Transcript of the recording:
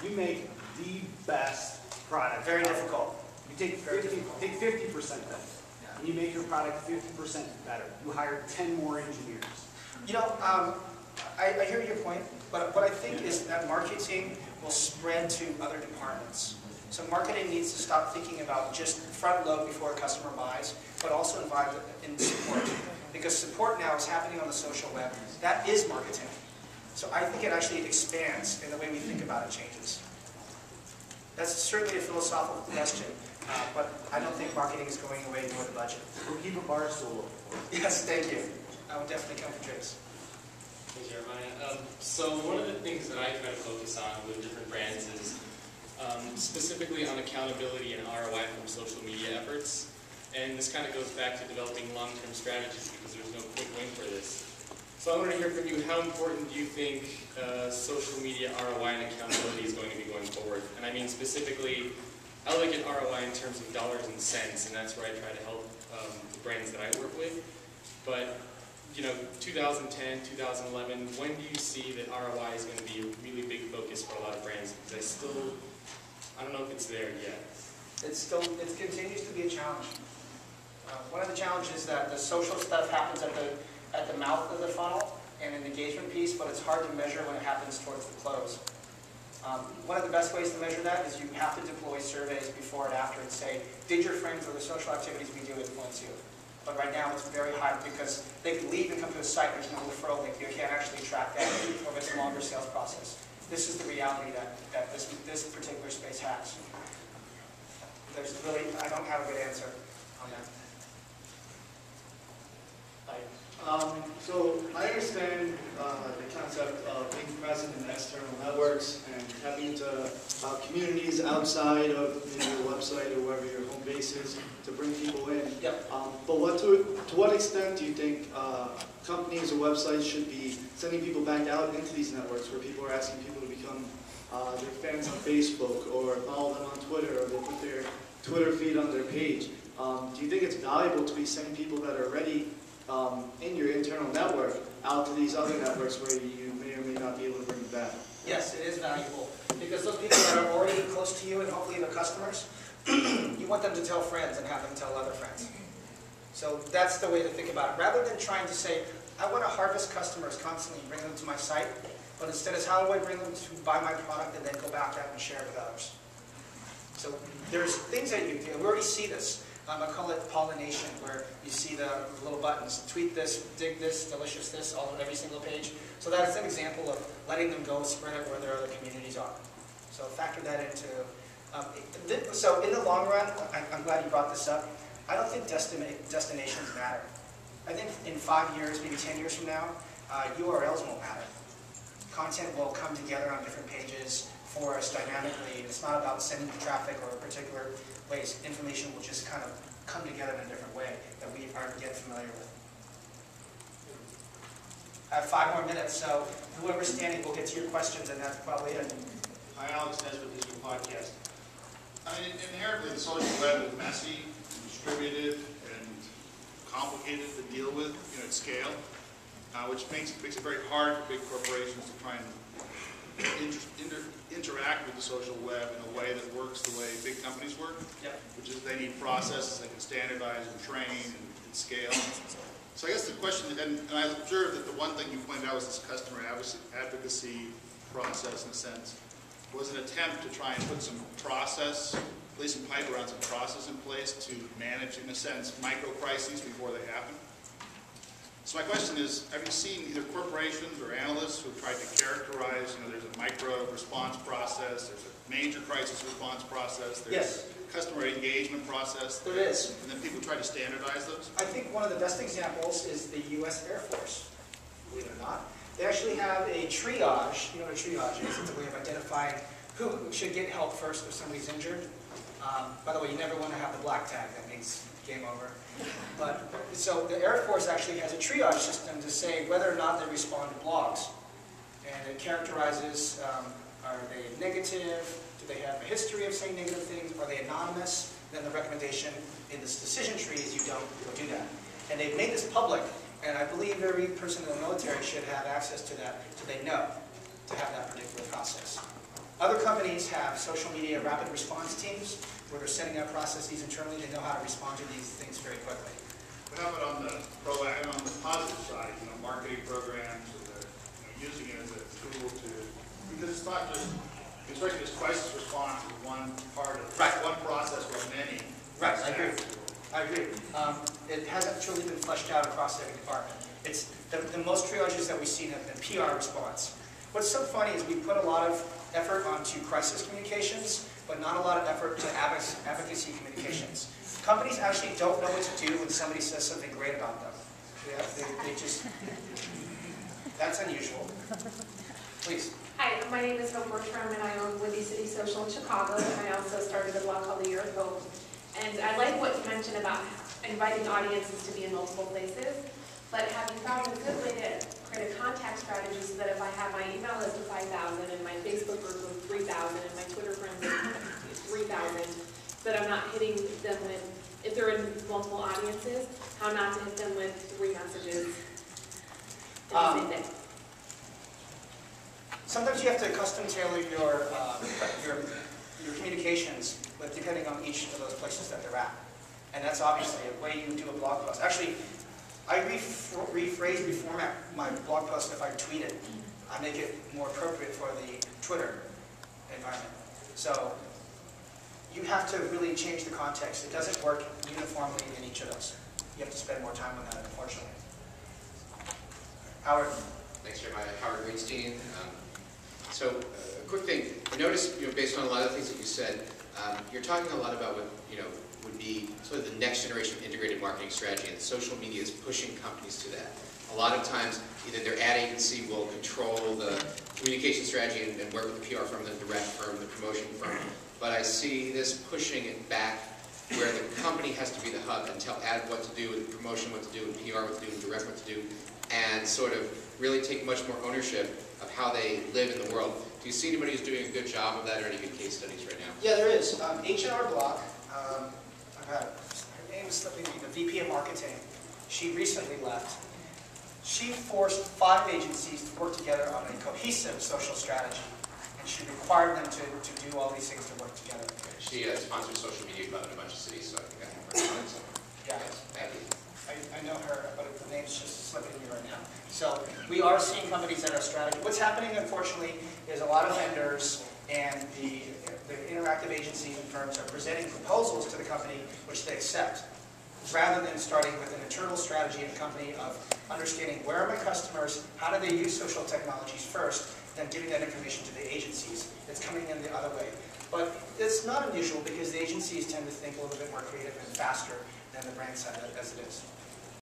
you make the best product. Very difficult. You take 50% then, and you make your product 50% better. You hire 10 more engineers. You know, I hear your point, but what I think is that marketing will spread to other departments. So marketing needs to stop thinking about just front load before a customer buys, but also involved in support. Because support now is happening on the social web. That is marketing. So I think it actually expands, and the way we think about it changes. That's certainly a philosophical question, but I don't think marketing is going away nor the budget. We'll keep a bar stool. Yes, thank you. I would definitely come for drinks. Hey, Jeremiah. So one of the things that I try to focus on with different brands is specifically on accountability and ROI from social media efforts. And this kind of goes back to developing long-term strategies because there's no quick win for this. So I want to hear from you, how important do you think social media ROI and accountability is going to be going forward? And I mean specifically, I look at ROI in terms of dollars and cents, and that's where I try to help the brands that I work with. But, you know, 2010, 2011, when do you see that ROI is going to be a really big focus for a lot of brands? Because I don't know if it's there yet. It continues to be a challenge. One of the challenges is that the social stuff happens at the mouth of the funnel and an engagement piece, but it's hard to measure when it happens towards the close. One of the best ways to measure that is you have to deploy surveys before and after and say, did your friends or the social activities we do influence you? But right now it's very high because they can leave and come to a site, there's no referral link, you can't actually track that, or it's a longer sales process. This is the reality that this particular space has. I don't have a good answer on that. So I understand the concept of being present in external networks and tapping into communities outside of your website or wherever your home base is to bring people in. Yep. But to what extent do you think companies or websites should be sending people back out into these networks where people are asking people to become their fans on Facebook or follow them on Twitter, or they put their Twitter feed on their page? Do you think it's valuable to be sending people that are already in your internal network out to these other networks where you may or may not be able to bring them back? Yes, it is valuable. Because those people that are already close to you and hopefully the customers, you want them to tell friends and have them tell other friends. So that's the way to think about it. Rather than trying to say, I want to harvest customers constantly, bring them to my site, but instead is how do I bring them to buy my product and then go back out and share it with others? So there's things that you do. We already see this. I call it pollination, where you see the little buttons, tweet this, dig this, delicious this, all on every single page. So that's an example of letting them go spread it where their other communities are. So factor that into. So in the long run, I'm glad you brought this up. I don't think destinations matter. I think in 5 years, maybe 10 years from now, URLs won't matter. Content will come together on different pages for us dynamically. It's not about sending the traffic or a particular ways. Information will just kind of come together in a different way that we aren't yet familiar with. I have 5 more minutes, so whoever's standing will get to your questions, and that's probably it. Hi, Alex Nesbitt, this is your podcast. I mean, inherently, the social web is messy, distributed, and complicated to deal with, at scale, which makes it very hard for big corporations to try and interact with the social web in a way that works the way big companies work, Yep. which is they need processes they can standardize and train and scale. So I guess the question, and I observed that the one thing you pointed out was this customer advocacy process, in a sense, was an attempt to try and put some process, at least some pipe around some process in place to manage, in a sense, micro-crises before they happen. So my question is, have you seen either corporations or analysts who have tried to characterize, there's a micro response process, there's a major crisis response process, there's a customer engagement process. There is. And then people try to standardize those? I think one of the best examples is the U.S. Air Force, believe it or not. They actually have a triage. You know what a triage is? It's a way of identifying who should get help first if somebody's injured. By the way, you never want to have the black tag. That means game over. But so the Air Force actually has a triage system to say whether or not they respond to blogs. And it characterizes, are they negative? Do they have a history of saying negative things? Are they anonymous? Then the recommendation in this decision tree is you don't do that. And they've made this public. And I believe every person in the military should have access to that so they know to have that particular process. Other companies have social media rapid response teams where they're setting up processes internally. They know how to respond to these things very quickly. But how about on the positive side, marketing programs, or using it as a tool to, because it's not just, especially this crisis response is one part of, one process with many. Right, I agree. I agree. It hasn't truly been fleshed out across every department. It's the most triages that we've seen have been PR response. What's so funny is we put a lot of effort onto crisis communications, but not a lot of effort to advocacy communications. Companies actually don't know what to do when somebody says something great about them. They just, that's unusual. Please. Hi, my name is Hope Bertram, and I own Windy City Social in Chicago, and I also started a blog called The Year of Hope. And I like what you mentioned about inviting audiences to be in multiple places, but have you found a good way to create a contact strategy so that if I have my email list of 5,000 and my Facebook group of 3,000 and my Twitter friends of 3,000, that I'm not hitting them with, if they're in multiple audiences, how not to hit them with 3 messages in the same day? Sometimes you have to custom tailor your communications, but depending on each of those places that they're at. And that's obviously a way you do a blog post. Actually, I rephrase, reformat my blog post if I tweet it. I make it more appropriate for the Twitter environment. So you have to really change the context. It doesn't work uniformly in each of those. You have to spend more time on that, unfortunately. Howard. Thanks, Jeremiah. Howard Greenstein. So, a quick thing. I noticed, based on a lot of the things that you said, you're talking a lot about what, would be sort of the next generation integrated marketing strategy, and social media is pushing companies to that. A lot of times, either their ad agency will control the communication strategy and work with the PR firm, the direct firm, the promotion firm, but I see this pushing it back where the company has to be the hub and tell ad what to do, and promotion what to do, and PR what to do, and direct what to do, and sort of really take much more ownership of how they live in the world. Do you see anybody who's doing a good job of that, or any good case studies right now? Yeah, there is. H&R Block, her name is slipping me, the VP of Marketing, she recently left. She forced 5 agencies to work together on a cohesive social strategy, and she required them to do all these things to work together. She sponsored social media club in a bunch of cities, so I think I have her on it somewhere. Yeah. Thank you. I know her, but the name's just slipping me right now. So we are seeing companies that are strategy. What's happening, unfortunately, is a lot of vendors and the interactive agencies and firms are presenting proposals to the company which they accept, rather than starting with an internal strategy in the company of understanding where are my customers, how do they use social technologies first, then giving that information to the agencies. It's coming in the other way. But it's not unusual because the agencies tend to think a little bit more creative and faster than the brand side as it is.